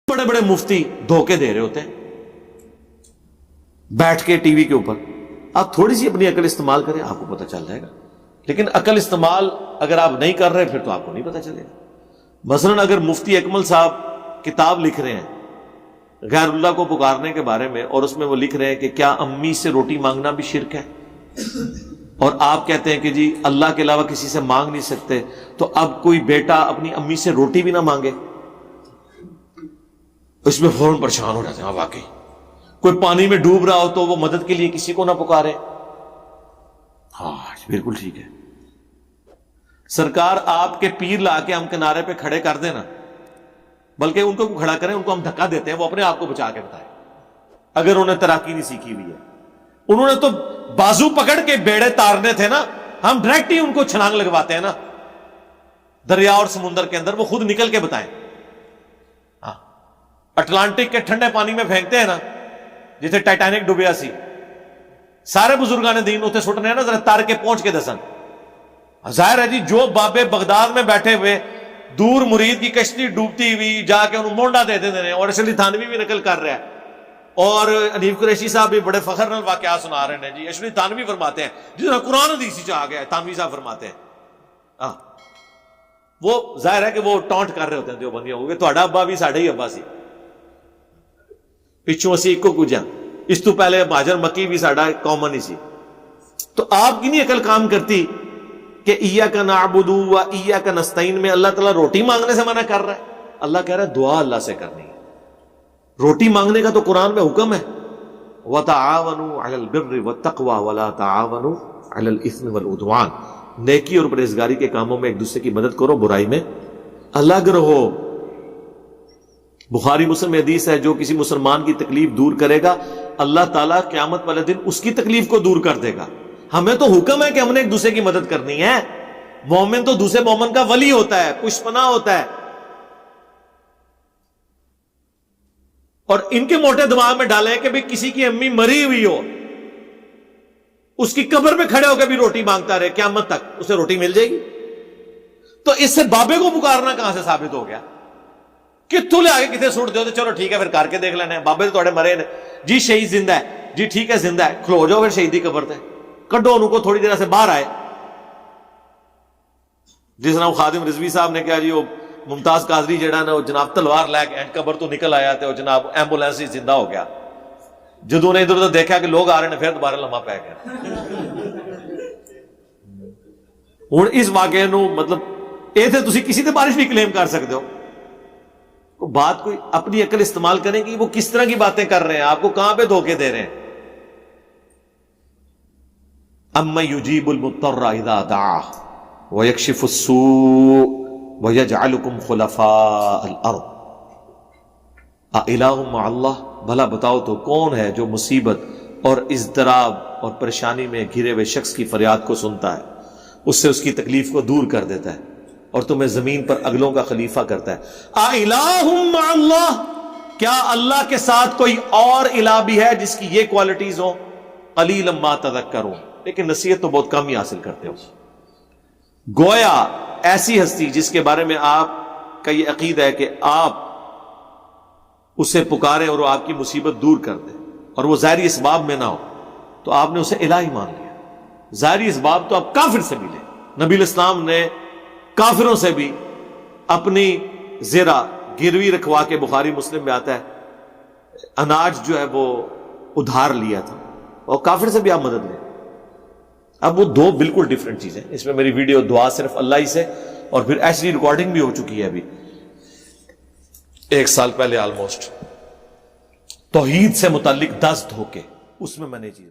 बड़े बड़े मुफ्ती धोखे दे रहे होते हैं बैठ के टीवी के ऊपर। आप थोड़ी सी अपनी अकल इस्तेमाल करें, आपको पता चल जाएगा। लेकिन अकल इस्तेमाल अगर आप नहीं कर रहे फिर तो आपको नहीं पता चलेगा। मसलन अगर मुफ्ती अकमल साहब किताब लिख रहे हैं गैरुल्लाह को पुकारने के बारे में, और उसमें वो लिख रहे हैं कि क्या अम्मी से रोटी मांगना भी शिर्क है, और आप कहते हैं कि जी अल्लाह के अलावा किसी से मांग नहीं सकते, तो अब कोई बेटा अपनी अम्मी से रोटी भी ना मांगे, इसमें फौरन परेशान हो जाते हैं। वाकई कोई पानी में डूब रहा हो तो वो मदद के लिए किसी को ना पुकारे। हाँ बिल्कुल ठीक है। सरकार आपके पीर ला के हम किनारे पे खड़े कर देना, बल्कि उनको खड़ा करें, उनको हम धक्का देते हैं, वो अपने आप को बचा के बताए अगर उन्हें तैराकी नहीं सीखी हुई है। उन्होंने तो बाजू पकड़ के बेड़े तारने थे ना, हम डायरेक्ट ही उनको छलांग लगवाते हैं ना दरिया और समुद्र के अंदर, वो खुद निकल के बताएं। अटलांटिक के ठंडे पानी में फेंकते हैं ना जिथे टाइटैनिक डूबिया सी, सारे बुजुर्गां ने दीन उथे सुटने ना, जरा तार के पहुंच के दसन। जाहिर है जी जो बाबे बगदाद में बैठे हुए दूर मुरीद की कश्ती डूबती हुई जाके उन्होंने मोंडा दे देते हैं, और अशरफ थानवी भी नकल कर रहा है, और अनीफ कुरैशी साहब भी बड़े फखर नाल वाकया सुना रहे हैं जी। अशरफ थानवी फरमाते हैं जिस कुरान हदीस च आ गया, थानवी साहब फरमाते हैं वो जाहिर है कि वो टॉन्ट कर रहे होते हैं देवबंदियों को, ਤੁਹਾਡਾ अब्बा भी साढ़े ही अब्बा सी, पिछू असी इको कुछ इस तो पहले महाजर मक्की भी साडा कॉमन ही सी। तो आपकी नहीं अकल काम करती कि इय्याका नअबुदु व इय्याका नस्तईन में अल्लाह ताला रोटी मांगने से मना कर रहा है। अल्लाह कह रहा है दुआ अल्लाह से करनी है। रोटी मांगने का तो कुरान में हुक्म है, व तआवनु अलल बिर्रि व तक़वा व ला तआवनु अलल इस्मि वल उद्वान, नेकी और परहेजगारी के कामों में एक दूसरे की मदद करो, बुराई में अलग रहो। बुखारी मुस्लिम में हदीस है, जो किसी मुसलमान की तकलीफ दूर करेगा अल्लाह ताला क़यामत वाले दिन उसकी तकलीफ को दूर कर देगा। हमें तो हुक्म है कि हमने एक दूसरे की मदद करनी है। मोमिन तो दूसरे मोमिन का वली होता है, पुष्पना होता है। और इनके मोटे दिमाग में डाले कि भाई किसी की अम्मी मरी हुई हो, उसकी कब्र पे खड़े होकर भी रोटी मांगता रहे क़यामत तक, उसे रोटी मिल जाएगी। तो इससे बाबे को पुकारना कहां से साबित हो गया? कित्थों ले आगे कितने सुट दो तो चलो ठीक है फिर करके देख लेना है, बाबे तो थोड़े मरे ने जी, शहीद जिंदा है जी, ठीक है जिंदा है, खलो जाओ फिर शहीदी कब्र ते, कड्डो उनको थोड़ी देर से बाहर आए। जिस नाम खादिम रिजवी साहब ने कहा जी वो मुमताज काजरी जेड़ा ना जनाब तलवार लैके एंड कब्र तो निकल आया तो जनाब एंबुलेंस ही जिंदा हो गया। जदों ने इधर उधर देखा कि लोग आ रहे हैं फिर दोबारा लम्हा पै गया। हुण इस वाकये नूं मतलब ये थे तुसीं किसी ते बारिश भी क्लेम कर सकते हो। बात कोई अपनी अकल इस्तेमाल करें कि वो किस तरह की बातें कर रहे हैं, आपको कहां पे धोखे दे रहे हैं। अम्मा युजीबुल मुत्तर्रा इज़ा दअह व यक्शिफुस सू व यजअलुकुम खुलफाअल अर्द आ इलाहुम मअल्लाह, भला बताओ तो कौन है जो मुसीबत और इज़्तिराब और परेशानी में घिरे हुए शख्स की फरियाद को सुनता है, उससे उसकी तकलीफ को दूर कर देता है और तुम्हें जमीन पर अगलों का खलीफा करता है। आ इलाहुम मअल्लाह, क्या अल्लाह के साथ कोई और इलाह भी है जिसकी ये क्वालिटीज हो? कलीलन मा तज़क्करून, लेकिन नसीहत तो बहुत कम ही हासिल करते हो। गोया ऐसी हस्ती जिसके बारे में आपका ये अकीदा है कि आप उसे पुकारें और वो आपकी मुसीबत दूर कर दे, और वो ज़ाहिरी इसबाब में ना हो, तो आपने उसे इलाही मान लिया। ज़ाहिरी इसबाब तो आप काफिर से मिले। नबी इस्लाम ने काफिरों से भी अपनी ज़रा गिरवी रखवा के, बुखारी मुस्लिम में आता है, अनाज जो है वो उधार लिया था, और काफिर से भी आप मदद लें। अब वो दो बिल्कुल डिफरेंट चीजें। इसमें मेरी वीडियो दुआ सिर्फ अल्लाह ही से, और फिर एचडी रिकॉर्डिंग भी हो चुकी है अभी 1 साल पहले ऑलमोस्ट, तौहीद से मुताल्लिक 10 धोखे, उसमें मैंने चीज